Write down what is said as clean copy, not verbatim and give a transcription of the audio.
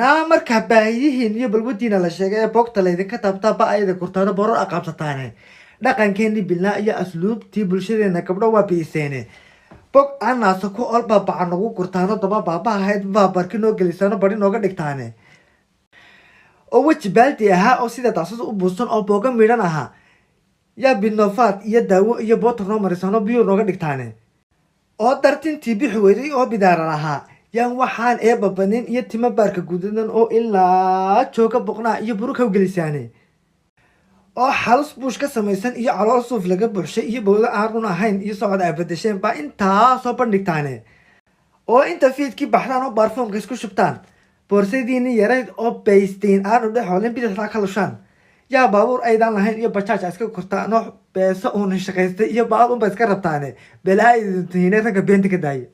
naa markaa baahiyihiin iyo balwadiina la sheegay ee boogta laydinka taabtaa ba ayada kurtaano borar aqaabsataane dhaqankeeni bilnaa iyo asluubtii bulshadeena gabdho waa biiseene bog anaasa ku ol baabaca nagu gurtaano daba baaba ahayd baa barki noo gelisaano bari nooga dhigtaane oo weji baaldi ahaa oo sida daasada u buusan oo booga midhan ahaa yaa binofaad iyo daawo iyo bootar noo marisaano biyuu nooga dhigtaane oo dartintii bixi weyday oo bidaaran ahaa yaan waxaan eebabanin iyo timo baarka gudadan oo ilaa jooga boqnaa iyo burukaw gelisaane oo xalus buush ka samaysan iyo calool suuf laga buuxshay iyo bowdo aan run ahayn iyo socod ay bedesheen baa intaasoo bandhigtaane oo inta fiidkii baxdaan oo baarfoonka isku shubtaan boorsadiini yarayd oo baystiin aanu dhexoolin bidixdaa ka lushaan yaa baabuur aydaan lahayn iyo bajaaja iska kortaanoo beeso uuna shaqaystay iyo baad unba iska rabtaane balaayidintihiine ragga beenta ka daaya